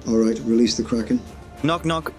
All right, release the Kraken. Knock knock.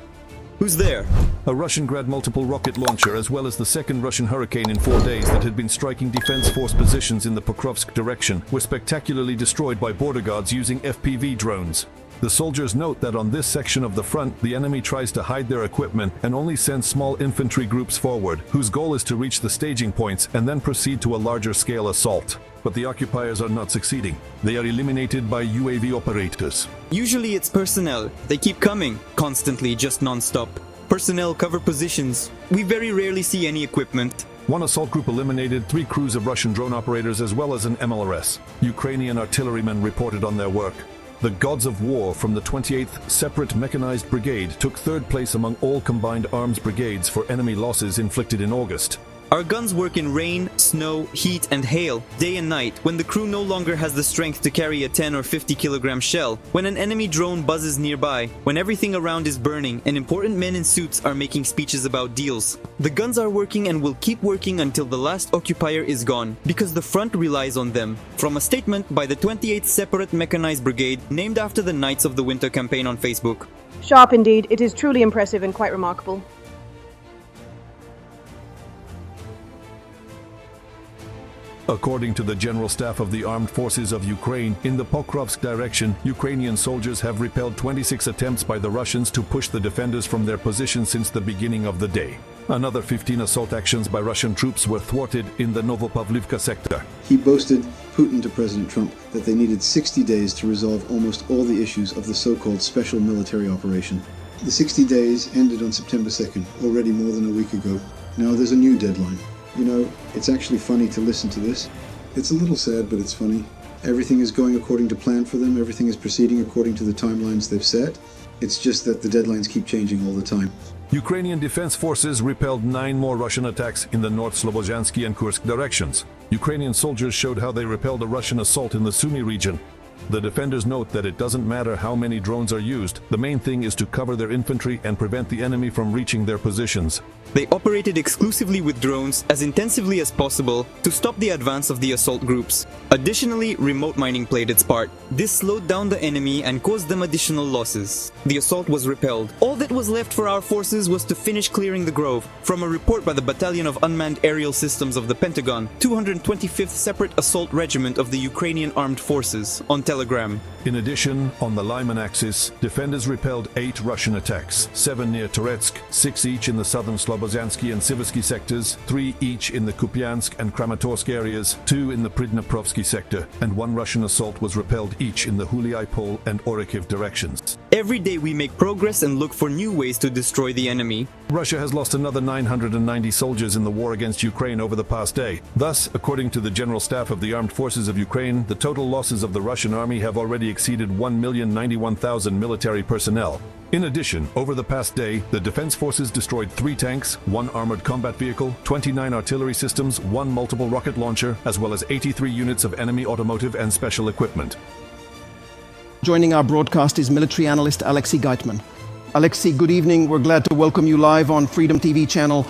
Who's there? A Russian Grad multiple rocket launcher, as well as the second Russian Hurricane in 4 days that had been striking defense force positions in the Pokrovsk direction, were spectacularly destroyed by border guards using FPV drones. The soldiers note that on this section of the front, the enemy tries to hide their equipment and only sends small infantry groups forward, whose goal is to reach the staging points and then proceed to a larger scale assault. But the occupiers are not succeeding. They are eliminated by UAV operators. Usually it's personnel. They keep coming, constantly, just non-stop. Personnel cover positions. We very rarely see any equipment. One assault group eliminated 3 crews of Russian drone operators as well as an MLRS. Ukrainian artillerymen reported on their work. The Gods of War from the 28th Separate Mechanized Brigade took 3rd place among all combined arms brigades for enemy losses inflicted in August. Our guns work in rain, snow, heat, and hail, day and night, when the crew no longer has the strength to carry a 10 or 50 kilogram shell, when an enemy drone buzzes nearby, when everything around is burning, and important men in suits are making speeches about deals. The guns are working and will keep working until the last occupier is gone, because the front relies on them. From a statement by the 28th Separate Mechanized Brigade, named after the Knights of the Winter campaign on Facebook. Sharp indeed. It is truly impressive and quite remarkable. According to the General Staff of the Armed Forces of Ukraine, in the Pokrovsk direction, Ukrainian soldiers have repelled 26 attempts by the Russians to push the defenders from their positions since the beginning of the day. Another 15 assault actions by Russian troops were thwarted in the Novopavlivka sector. He boasted, Putin to President Trump, that they needed 60 days to resolve almost all the issues of the so-called special military operation. The 60 days ended on September 2nd, already more than a week ago. Now there's a new deadline. You know, it's actually funny to listen to this. It's a little sad, but it's funny. Everything is going according to plan for them. Everything is proceeding according to the timelines they've set. It's just that the deadlines keep changing all the time. Ukrainian defense forces repelled 9 more Russian attacks in the North Slobozhansky and Kursk directions. Ukrainian soldiers showed how they repelled a Russian assault in the Sumy region. The defenders note that it doesn't matter how many drones are used, the main thing is to cover their infantry and prevent the enemy from reaching their positions. They operated exclusively with drones as intensively as possible to stop the advance of the assault groups. Additionally, remote mining played its part. This slowed down the enemy and caused them additional losses. The assault was repelled. All that was left for our forces was to finish clearing the grove. From a report by the Battalion of Unmanned Aerial Systems of the Pentagon, 225th Separate Assault Regiment of the Ukrainian Armed Forces, on Telegram. In addition, on the Lyman axis, defenders repelled 8 Russian attacks, 7 near Toretsk, 6 each in the southern Slobozansky and Siversky sectors, 3 each in the Kupiansk and Kramatorsk areas, 2 in the Pridneprovsky sector, and 1 Russian assault was repelled each in the Huliaipol and Orekiv directions. Every day we make progress and look for new ways to destroy the enemy. Russia has lost another 990 soldiers in the war against Ukraine over the past day. Thus, according to the General Staff of the Armed Forces of Ukraine, the total losses of the Russian army have already exceeded 1,091,000 military personnel. In addition, over the past day, the defense forces destroyed 3 tanks, 1 armored combat vehicle, 29 artillery systems, 1 multiple rocket launcher, as well as 83 units of enemy automotive and special equipment. Joining our broadcast is military analyst Alexei Geitman. Alexei, good evening. We're glad to welcome you live on Freedom TV channel.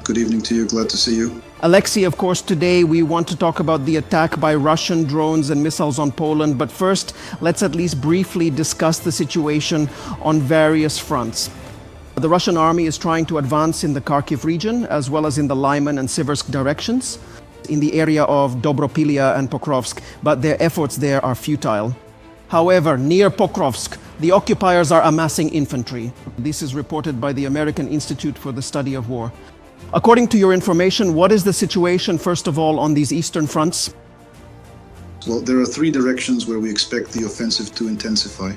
Good evening to you. Glad to see you. Alexei, of course, today we want to talk about the attack by Russian drones and missiles on Poland, but first, let's at least briefly discuss the situation on various fronts. The Russian army is trying to advance in the Kharkiv region, as well as in the Lyman and Siversk directions, in the area of Dobropilia and Pokrovsk, but their efforts there are futile. However, near Pokrovsk, the occupiers are amassing infantry. This is reported by the American Institute for the Study of War. According to your information, what is the situation, first of all, on these eastern fronts? Well, there are 3 directions where we expect the offensive to intensify.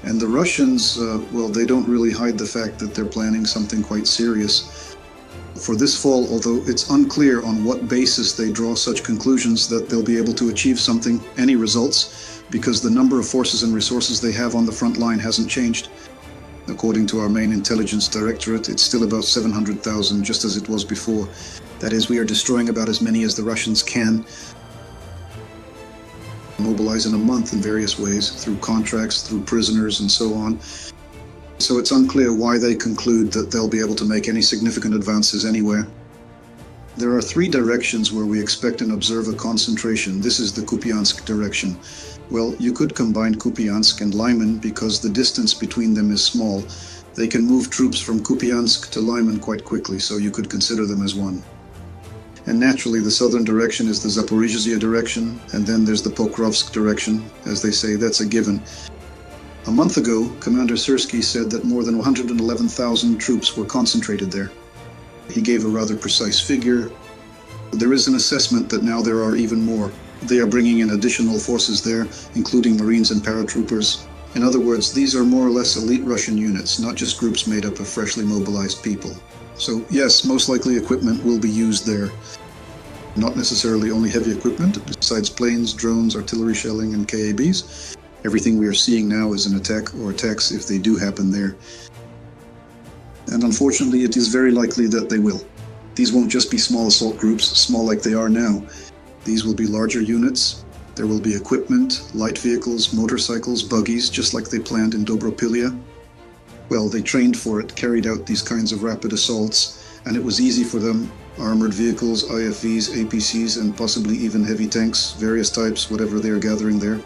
And the Russians, well, they don't really hide the fact that they're planning something quite serious. For this fall, although it's unclear on what basis they draw such conclusions that they'll be able to achieve something, any results, because the number of forces and resources they have on the front line hasn't changed. According to our main intelligence directorate, it's still about 700,000, just as it was before. That is, we are destroying about as many as the Russians can mobilize in a month in various ways, through contracts, through prisoners, and so on. So it's unclear why they conclude that they'll be able to make any significant advances anywhere. There are 3 directions where we expect and observe a concentration. This is the Kupiansk direction. Well, you could combine Kupiansk and Lyman because the distance between them is small. They can move troops from Kupiansk to Lyman quite quickly, so you could consider them as one. And naturally, the southern direction is the Zaporizhzhia direction, and then there's the Pokrovsk direction. As they say, that's a given. A month ago, Commander Syrskyi said that more than 111,000 troops were concentrated there. He gave a rather precise figure. There is an assessment that now there are even more. They are bringing in additional forces there, including Marines and paratroopers. In other words, these are more or less elite Russian units, not just groups made up of freshly mobilized people. So yes, most likely equipment will be used there. Not necessarily only heavy equipment, besides planes, drones, artillery shelling, and KABs. Everything we are seeing now is an attack or attacks if they do happen there. And unfortunately, it is very likely that they will. These won't just be small assault groups, small like they are now. These will be larger units. There will be equipment, light vehicles, motorcycles, buggies, just like they planned in Dobropilia. Well, they trained for it, carried out these kinds of rapid assaults, and it was easy for them. Armored vehicles, IFVs, APCs, and possibly even heavy tanks, various types, whatever they are gathering there.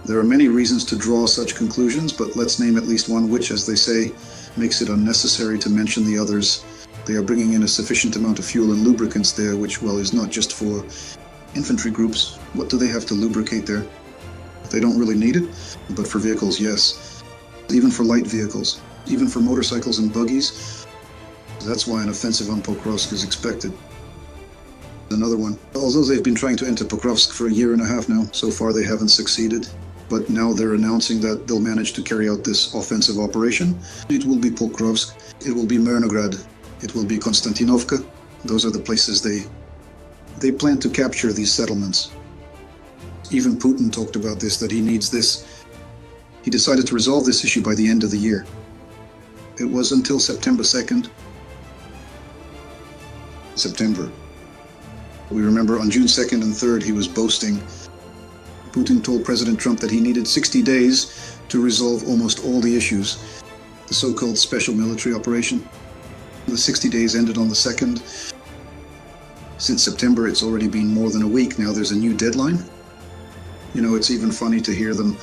There are many reasons to draw such conclusions, but let's name at least one which, as they say, makes it unnecessary to mention the others. They are bringing in a sufficient amount of fuel and lubricants there, which, well, is not just for infantry groups. What do they have to lubricate there? They don't really need it, but for vehicles, yes. Even for light vehicles, even for motorcycles and buggies. That's why an offensive on Pokrovsk is expected. Another one. Although they've been trying to enter Pokrovsk for a year and a half now, so far they haven't succeeded. But now they're announcing that they'll manage to carry out this offensive operation. It will be Pokrovsk, it will be Myrnograd, it will be Konstantinovka. Those are the places they plan to capture these settlements. Even Putin talked about this, that he needs this. He decided to resolve this issue by the end of the year. It was until September 2nd. September. We remember on June 2nd and 3rd he was boasting. Putin told President Trump that he needed 60 days to resolve almost all the issues. The so-called special military operation. The 60 days ended on the 2nd. Since September, it's already been more than a week. Now there's a new deadline. You know, it's even funny to hear them.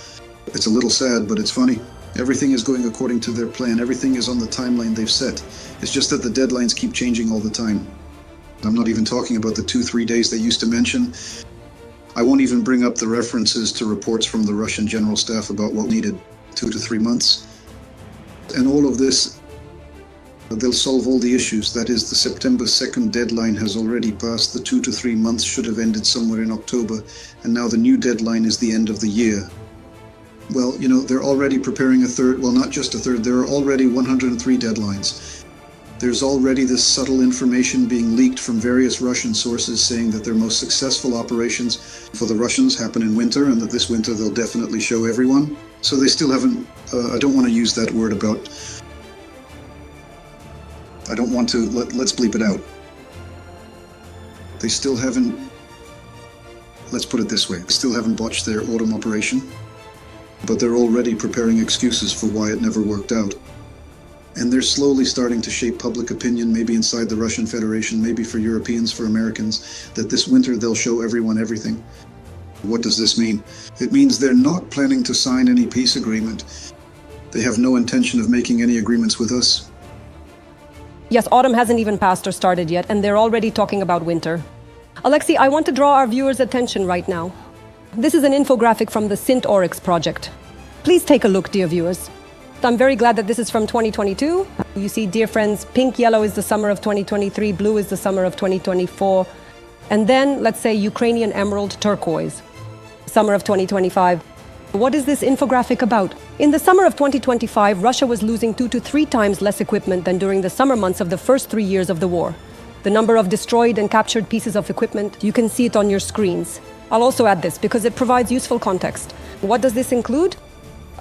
It's a little sad, but it's funny. Everything is going according to their plan. Everything is on the timeline they've set. It's just that the deadlines keep changing all the time. I'm not even talking about the 2-3 days they used to mention. I won't even bring up the references to reports from the Russian General Staff about what needed 2 to 3 months. And all of this, they'll solve all the issues. That is, the September 2nd deadline has already passed. The 2 to 3 months should have ended somewhere in October. And now the new deadline is the end of the year. Well, you know, they're already preparing a third, well, not just a third, there are already 103 deadlines. There's already this subtle information being leaked from various Russian sources saying that their most successful operations for the Russians happen in winter, and that this winter they'll definitely show everyone. So they still haven't, I don't want to use that word about, I don't want to, let's bleep it out. They still haven't, let's put it this way, still haven't botched their autumn operation, but they're already preparing excuses for why it never worked out. And they're slowly starting to shape public opinion, maybe inside the Russian Federation, maybe for Europeans, for Americans, that this winter they'll show everyone everything. What does this mean? It means they're not planning to sign any peace agreement. They have no intention of making any agreements with us. Yes, autumn hasn't even passed or started yet, and they're already talking about winter. Alexei, I want to draw our viewers' attention right now. This is an infographic from the Sint Oryx project. Please take a look, dear viewers. I'm very glad that this is from 2022. You see, dear friends, pink, yellow is the summer of 2023, blue is the summer of 2024. And then, let's say, Ukrainian emerald turquoise, summer of 2025. What is this infographic about? In the summer of 2025, Russia was losing 2 to 3 times less equipment than during the summer months of the first 3 years of the war. The number of destroyed and captured pieces of equipment, you can see it on your screens. I'll also add this because it provides useful context. What does this include?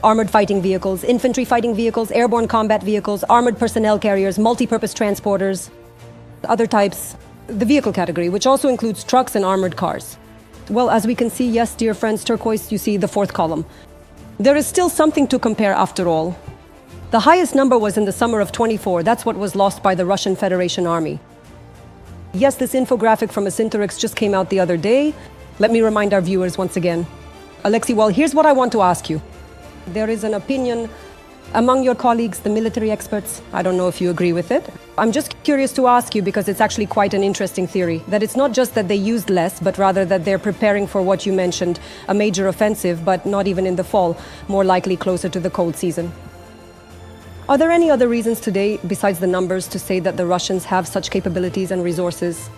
Armored fighting vehicles, infantry fighting vehicles, airborne combat vehicles, armored personnel carriers, multi-purpose transporters, other types, the vehicle category, which also includes trucks and armored cars. Well, as we can see, yes, dear friends, turquoise, you see the 4th column. There is still something to compare after all. The highest number was in the summer of 24. That's what was lost by the Russian Federation Army. Yes, this infographic from a Sint Oryx just came out the other day. Let me remind our viewers once again. Alexei, well, here's what I want to ask you. There is an opinion among your colleagues, the military experts, I don't know if you agree with it. I'm just curious to ask you, because it's actually quite an interesting theory, that it's not just that they used less, but rather that they're preparing for what you mentioned, a major offensive, but not even in the fall, more likely closer to the cold season. Are there any other reasons today, besides the numbers, to say that the Russians have such capabilities and resources?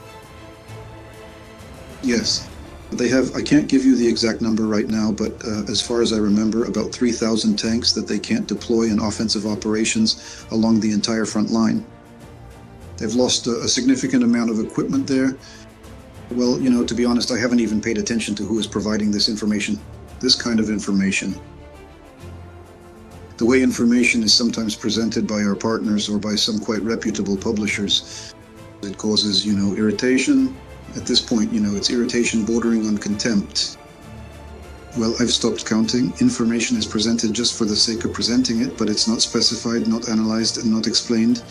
Yes. They have, I can't give you the exact number right now, but as far as I remember, about 3,000 tanks that they can't deploy in offensive operations along the entire front line. They've lost a significant amount of equipment there. Well, you know, to be honest, I haven't even paid attention to who is providing this information, this kind of information. The way information is sometimes presented by our partners or by some quite reputable publishers, it causes, you know, irritation. At this point, you know, it's irritation bordering on contempt. Well, I've stopped counting. Information is presented just for the sake of presenting it, but it's not specified, not analyzed, and not explained.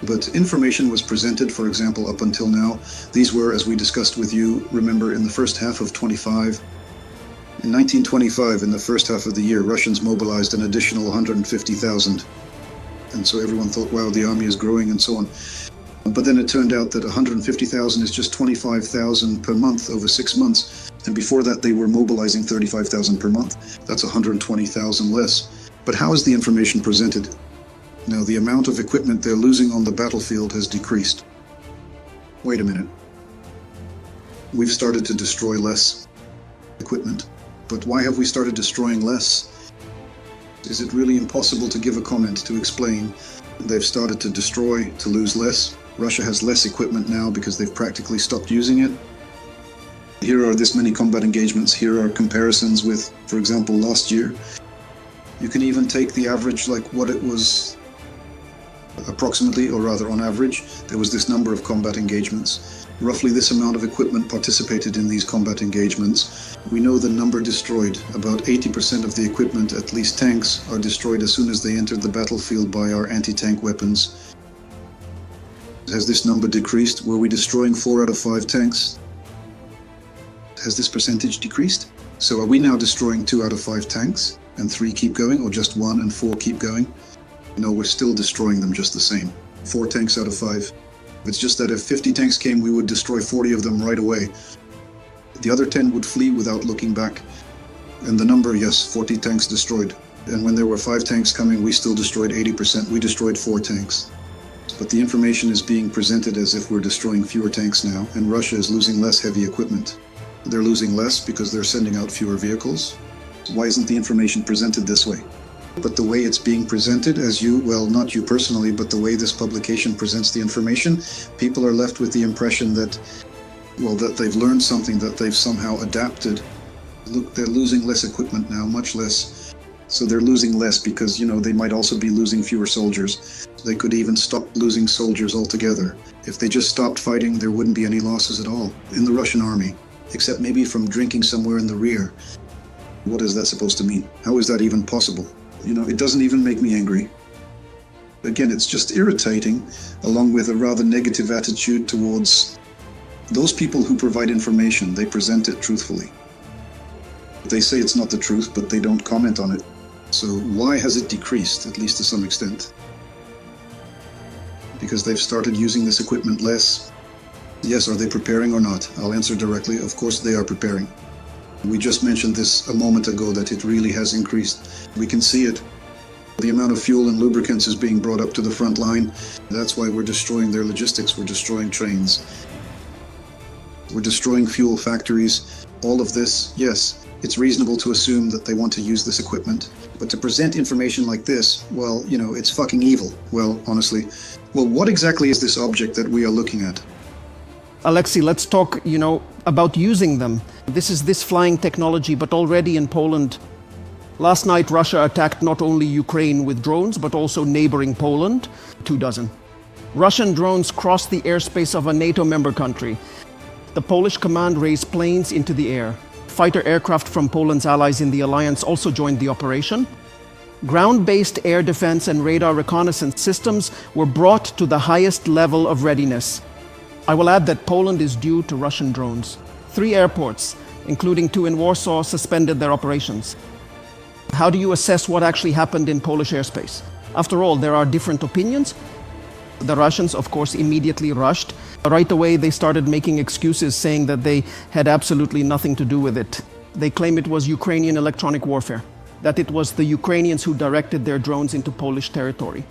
But information was presented, for example, up until now. These were, as we discussed with you, remember, in the first half of 25. In 1925, in the first half of the year, Russians mobilized an additional 150,000. And so everyone thought, wow, the army is growing and so on. But then it turned out that 150,000 is just 25,000 per month over 6 months. And before that, they were mobilizing 35,000 per month. That's 120,000 less. But how is the information presented? Now, the amount of equipment they're losing on the battlefield has decreased. Wait a minute. We've started to destroy less equipment. But why have we started destroying less? Is it really impossible to give a comment to explain? They've started to destroy, to lose less. Russia has less equipment now because they've practically stopped using it. Here are this many combat engagements. Here are comparisons with, for example, last year. You can even take the average, like what it was approximately, or rather on average. There was this number of combat engagements. Roughly this amount of equipment participated in these combat engagements. We know the number destroyed. About 80% of the equipment, at least tanks, are destroyed as soon as they entered the battlefield by our anti-tank weapons. Has this number decreased? Were we destroying 4 out of 5 tanks? Has this percentage decreased? So are we now destroying 2 out of 5 tanks and 3 keep going, or just 1 and 4 keep going? No, we're still destroying them just the same. 4 tanks out of 5. It's just that if 50 tanks came, we would destroy 40 of them right away. The other 10 would flee without looking back. And the number, yes, 40 tanks destroyed. And when there were 5 tanks coming, we still destroyed 80%. We destroyed 4 tanks. But the information is being presented as if we're destroying fewer tanks now, and Russia is losing less heavy equipment. They're losing less because they're sending out fewer vehicles. Why isn't the information presented this way? But the way it's being presented, as you, well, not you personally, but the way this publication presents the information, people are left with the impression that, well, that they've learned something, that they've somehow adapted. Look, they're losing less equipment now, much less. So they're losing less because, you know, they might also be losing fewer soldiers. They could even stop losing soldiers altogether. If they just stopped fighting, there wouldn't be any losses at all in the Russian army, except maybe from drinking somewhere in the rear. What is that supposed to mean? How is that even possible? You know, it doesn't even make me angry. Again, it's just irritating, along with a rather negative attitude towards those people who provide information. They present it truthfully. They say it's not the truth, but they don't comment on it. So why has it decreased, at least to some extent? Because they've started using this equipment less. Yes, are they preparing or not? I'll answer directly. Of course they are preparing. We just mentioned this a moment ago, that it really has increased. We can see it. The amount of fuel and lubricants is being brought up to the front line. That's why we're destroying their logistics. We're destroying trains. We're destroying fuel factories. All of this, yes, it's reasonable to assume that they want to use this equipment. But to present information like this, well, you know, it's fucking evil. Well, honestly. Well, what exactly is this object that we are looking at? Alexei, let's talk, about using them. This is this flying technology, but already in Poland. Last night, Russia attacked not only Ukraine with drones, but also neighboring Poland, 24. Russian drones crossed the airspace of a NATO member country. The Polish command raised planes into the air. Fighter aircraft from Poland's allies in the alliance also joined the operation. Ground-based air defense and radar reconnaissance systems were brought to the highest level of readiness. I will add that Poland is due to Russian drones. 3 airports, including 2 in Warsaw, suspended their operations. How do you assess what actually happened in Polish airspace? After all, there are different opinions. The Russians, of course, immediately rushed. Right away, they started making excuses, saying that they had absolutely nothing to do with it. They claim it was Ukrainian electronic warfare, that it was the Ukrainians who directed their drones into Polish territory.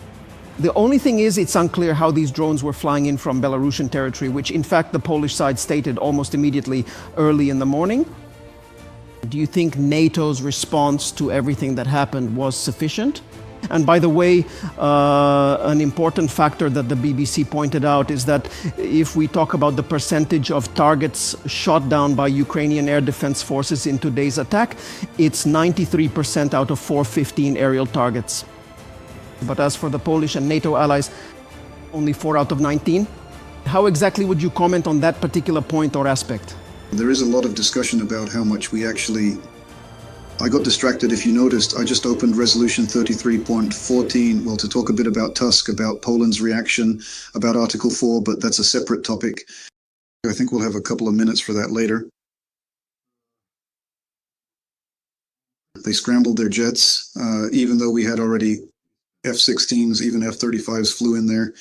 The only thing is, it's unclear how these drones were flying in from Belarusian territory, which in fact the Polish side stated almost immediately early in the morning. Do you think NATO's response to everything that happened was sufficient? And by the way, an important factor that the BBC pointed out is that if we talk about the percentage of targets shot down by Ukrainian air defense forces in today's attack, it's 93% out of 415 aerial targets. But as for the Polish and NATO allies, only 4 out of 19. How exactly would you comment on that particular point or aspect? There is a lot of discussion about how much we actually... I got distracted, if you noticed. I just opened resolution 33.14, well, to talk a bit about Tusk, about Poland's reaction, about Article 4, but that's a separate topic. I think we'll have a couple of minutes for that later. They scrambled their jets, even though we had already F-16s, even F-35s flew in there.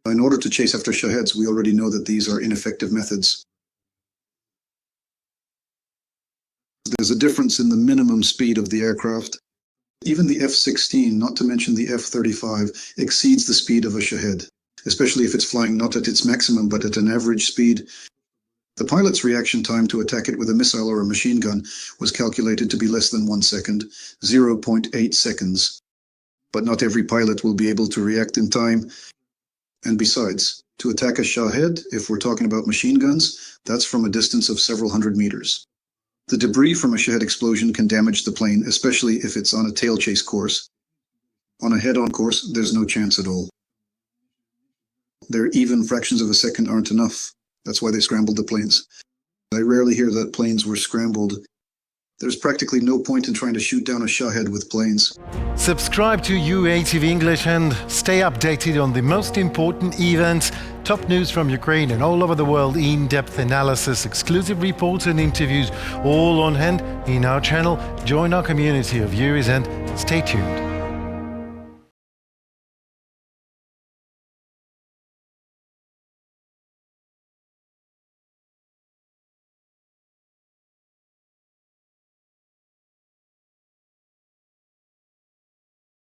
In order to chase after Shaheds, we already know that these are ineffective methods. There's a difference in the minimum speed of the aircraft. Even the F-16, not to mention the F-35, exceeds the speed of a Shahed, especially if it's flying not at its maximum but at an average speed. The pilot's reaction time to attack it with a missile or a machine gun was calculated to be less than 1 second, 0.8 seconds. But not every pilot will be able to react in time. And besides, to attack a Shahed, if we're talking about machine guns, that's from a distance of several hundred meters. The debris from a Shahed explosion can damage the plane, especially if it's on a tail chase course. On a head-on course, there's no chance at all. Their even fractions of a second aren't enough. That's why they scrambled the planes. I rarely hear that planes were scrambled. There's practically no point in trying to shoot down a Shahed with planes. Subscribe to UATV English and stay updated on the most important events, top news from Ukraine and all over the world, in-depth analysis, exclusive reports and interviews, all on hand in our channel. Join our community of viewers and stay tuned.